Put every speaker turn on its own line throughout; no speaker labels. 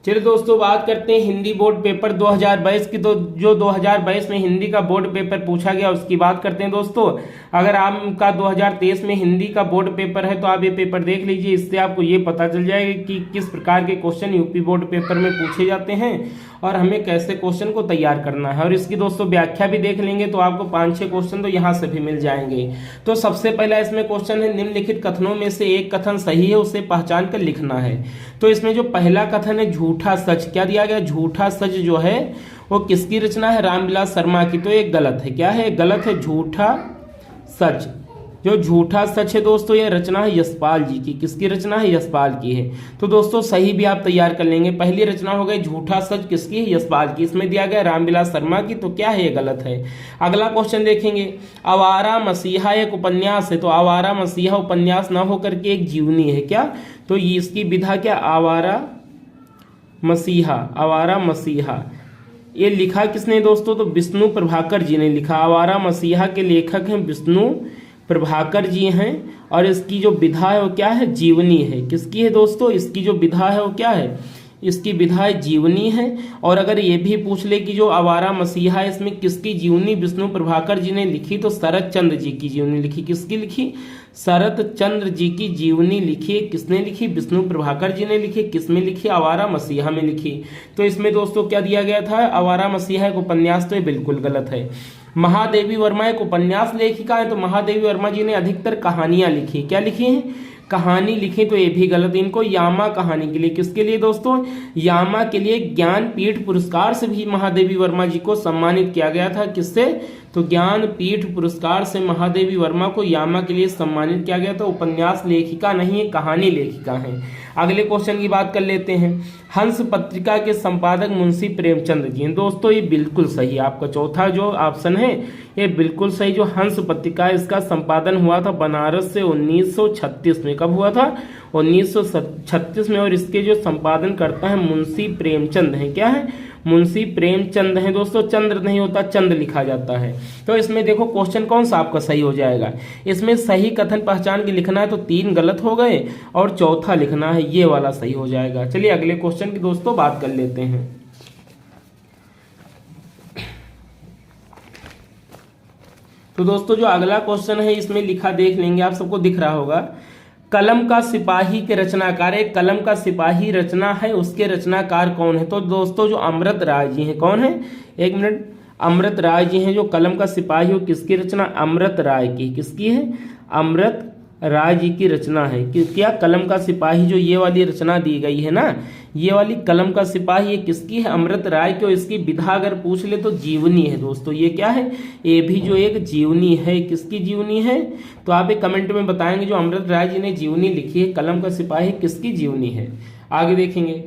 चलिए दोस्तों, बात करते हैं हिंदी बोर्ड पेपर 2022 की। तो जो 2022 में हिंदी का बोर्ड पेपर पूछा गया उसकी बात करते हैं दोस्तों। अगर आपका 2023 में हिंदी का बोर्ड पेपर है तो आप ये पेपर देख लीजिए। इससे आपको ये पता चल जाएगा कि किस प्रकार के क्वेश्चन यूपी बोर्ड पेपर में पूछे जाते हैं और हमें कैसे क्वेश्चन को तैयार करना है। और इसकी दोस्तों व्याख्या भी देख लेंगे तो आपको 5-6 क्वेश्चन तो यहाँ से भी मिल जाएंगे। तो सबसे पहला इसमें क्वेश्चन है, निम्नलिखित कथनों में से एक कथन सही है, उसे पहचान कर लिखना है। तो इसमें जो पहला कथन है झूठा सच, क्या दिया गया? झूठा सच जो है वो किसकी रचना है? रामविलास शर्मा की। तो ये गलत है। क्या है? गलत है। झूठा सच, जो झूठा सच है दोस्तों ये रचना है यशपाल जी की। किसकी रचना है? यशपाल की है। तो दोस्तों सही भी आप तैयार कर लेंगे। पहली रचना हो गई झूठा सच, किसकी है? यशपाल की। इसमें दिया गया रामविलास शर्मा की, तो क्या है? ये गलत है। अगला क्वेश्चन देखेंगे, आवारा मसीहा एक उपन्यास है। तो आवारा मसीहा उपन्यास ना होकर के एक जीवनी है। क्या? तो ये इसकी विधा क्या? आवारा मसीहा। आवारा मसीहा ये लिखा किसने दोस्तों? तो विष्णु प्रभाकर जी ने लिखा। आवारा मसीहा के लेखक हैं विष्णु प्रभाकर जी हैं। और इसकी जो विधा है वो क्या है? जीवनी है। किसकी है दोस्तों? इसकी जो विधा है वो क्या है? इसकी विधा जीवनी है। और अगर ये भी पूछ ले कि जो आवारा मसीहा है इसमें किसकी जीवनी विष्णु प्रभाकर जी ने लिखी, तो शरत चंद्र जी की जीवनी लिखी। किसकी लिखी? शरत चंद्र जी की जीवनी लिखी। किसने लिखी? विष्णु प्रभाकर जी ने लिखी। किसमें लिखी? आवारा मसीहा में लिखी। तो इसमें दोस्तों क्या दिया गया था? आवारा मसीहा एक उपन्यास। तो ये बिल्कुल गलत है। महादेवी वर्मा एक उपन्यास लेखिका है। तो महादेवी वर्मा जी ने अधिकतर कहानियां लिखी। क्या लिखी हैं? कहानी लिखी। तो ये भी गलत। इनको यामा कहानी के लिए, किसके लिए दोस्तों? यामा के लिए ज्ञानपीठ पुरस्कार से भी महादेवी वर्मा जी को सम्मानित किया गया था। किससे? तो ज्ञानपीठ पुरस्कार से महादेवी वर्मा को यामा के लिए सम्मानित किया गया था। उपन्यास लेखिका नहीं है, कहानी लेखिका है। अगले क्वेश्चन की बात कर लेते हैं। हंस पत्रिका के संपादक मुंशी प्रेमचंद जी हैं। दोस्तों ये बिल्कुल सही। आपका चौथा जो ऑप्शन है ये बिल्कुल सही। जो हंस पत्रिका इसका संपादन हुआ था बनारस से 1936 में। कब हुआ था? 1936 में। और इसके जो संपादन करता है मुंशी प्रेमचंद है। क्या है? मुंशी प्रेमचंद है दोस्तों। चंद्र नहीं होता, चंद लिखा जाता है। तो इसमें देखो क्वेश्चन कौन सा आपका सही हो जाएगा। इसमें सही कथन पहचान के लिखना है तो 3 गलत हो गए और चौथा लिखना है, ये वाला सही हो जाएगा। चलिए अगले क्वेश्चन की दोस्तों बात कर लेते हैं। तो दोस्तों जो अगला क्वेश्चन है इसमें लिखा देख लेंगे, आप सबको दिख रहा होगा। कलम का सिपाही के रचनाकार, एक कलम का सिपाही रचना है, उसके रचनाकार कौन है? तो दोस्तों जो अमृत राय जी हैं। कौन है? एक मिनट। अमृत राय जी हैं जो कलम का सिपाही हो। किसकी रचना? अमृत राय की। किसकी है? अमृत राय जी की रचना है। क्या? कलम का सिपाही जो ये वाली रचना दी गई है ना, ये वाली कलम का सिपाही ये किसकी है? अमृत राय की। और इसकी विधा अगर पूछ ले तो जीवनी है दोस्तों। ये क्या है? ये भी जो एक जीवनी है। किसकी जीवनी है? तो आप एक कमेंट में बताएंगे जो अमृत राय जी ने जीवनी लिखी है कलम का सिपाही किसकी जीवनी है। आगे देखेंगे,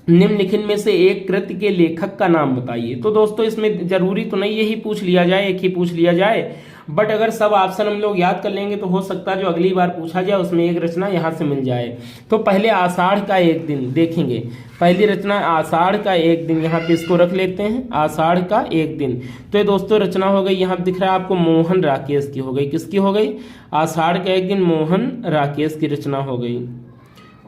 निम्नलिखित में से एक कृति के लेखक का नाम बताइए। तो दोस्तों इसमें जरूरी तो नहीं यही पूछ लिया जाए, एक ही पूछ लिया जाए, बट अगर सब ऑप्शन हम लोग याद कर लेंगे तो हो सकता है जो अगली बार पूछा जाए उसमें एक रचना यहाँ से मिल जाए। तो पहले आषाढ़ का एक दिन देखेंगे। पहली रचना आषाढ़ का एक दिन, यहाँ पे इसको रख लेते हैं, आषाढ़ का एक दिन। तो ये दोस्तों रचना हो गई, यहाँ दिख रहा है आपको, मोहन राकेश की हो गई। किसकी हो गई? आषाढ़ का एक दिन मोहन राकेश की रचना हो गई।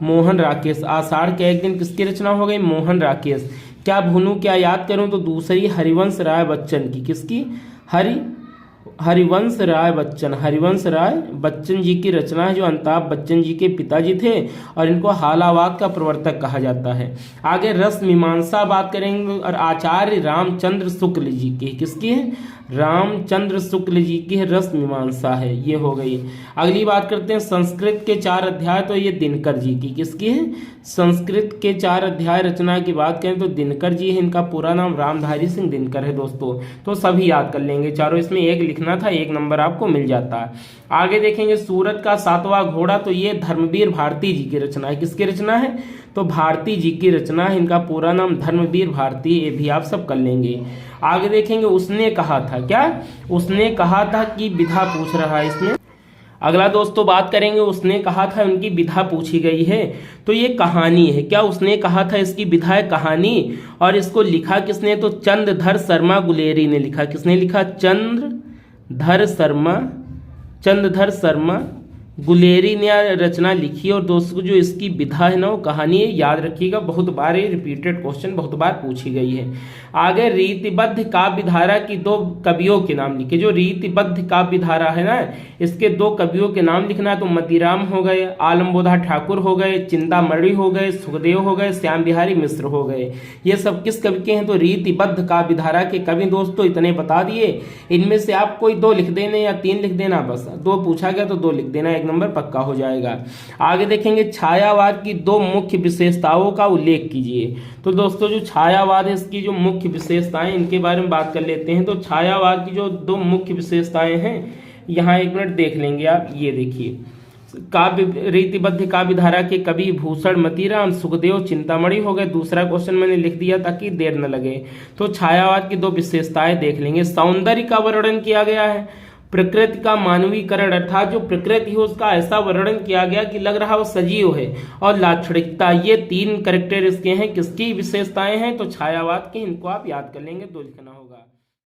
मोहन राकेश। आषाढ़ के एक दिन किसकी रचना हो गई? मोहन राकेश। क्या भूलूं क्या याद करूं? तो दूसरी हरिवंश राय बच्चन की। किसकी? हरिवंश राय बच्चन। हरिवंश राय बच्चन जी की रचना है, जो अमिताभ बच्चन जी के पिताजी थे और इनको हालावाद का प्रवर्तक कहा जाता है। आगे रस मीमांसा बात करेंगे और आचार्य रामचंद्र शुक्ल जी की। किसकी है? रामचंद्र शुक्ल जी की है, रस मीमांसा है। ये हो गई। अगली बात करते हैं संस्कृत के 4 अध्याय। तो ये दिनकर जी की। किसकी है? संस्कृत के 4 अध्याय रचना की बात करें तो दिनकर जी है। इनका पूरा नाम रामधारी सिंह दिनकर है दोस्तों। तो सभी याद कर लेंगे चारों। इसमें एक लिखना था, 1 नंबर आपको मिल जाता है। आगे देखेंगे सूरत का 7वां घोड़ा। तो ये धर्मवीर भारती जी की रचना है। किसकी रचना है? तो भारती जी की रचना है। इनका पूरा नाम धर्मवीर भारती, ये भी आप सब कर लेंगे। आगे देखेंगे उसने कहा था। क्या? उसने कहा था कि विधा पूछ रहा है इसमें। अगला दोस्तों बात करेंगे उसने कहा था, उनकी विधा पूछी गई है। तो ये कहानी है। क्या? उसने कहा था इसकी विधा है कहानी। और इसको लिखा किसने? तो चंद्रधर शर्मा गुलेरी ने लिखा। किसने लिखा? चंद्रधर शर्मा गुलेरी ने रचना लिखी और दोस्तों जो इसकी विधा है ना वो कहानी है, याद रखिएगा, बहुत बार ये रिपीटेड क्वेश्चन बहुत बार पूछी गई है। आगे रीतिबद्ध काव्य धारा की दो कवियों के नाम लिखे। जो रीतिबद्ध काव्य धारा है ना, इसके दो कवियों के नाम लिखना है तो मतीराम हो गए, आलमबोधा ठाकुर हो गए, चिंतामणि हो गए, सुखदेव हो गए, श्याम बिहारी मिश्र हो गए। ये सब किस कवि के हैं? तो रीतिबद्ध काव्य धारा के कवि। दोस्तों इतने बता दिए, इनमें से आप कोई दो लिख देना या तीन लिख देना, बस दो पूछा गया तो दो लिख देना, एक नंबर पक्का हो जाएगा। आगे देखेंगे छायावाद की दो मुख्य विशेषताओं का उल्लेख कीजिए। तो दोस्तों जो छायावाद है इसकी जो मुख्य विशेषताएं, इनके बारे में बात कर लेते हैं। तो छायावाद की जो दो मुख्य विशेषताएं हैं, यहाँ एक मिनट देख लेंगे आप। ये देखिए, काव्य रीतिबद्ध काव्य धारा के कवि भूषण, मतीराम, सुखदेव, चिंतामणि हो गए। दूसरा क्वेश्चन मैंने लिख दिया ताकि देर न लगे। तो छायावाद की दो विशेषताएं देख लेंगे। सौंदर्य का वर्णन किया गया है, प्रकृति का मानवीकरण अर्थात जो प्रकृति है उसका ऐसा वर्णन किया गया कि लग रहा वो सजीव है, और लाक्षणिकता, ये तीन कैरेक्टर इसके हैं, किसकी विशेषताएं हैं? तो छायावाद के। इनको आप याद कर लेंगे, दो लिखना होगा।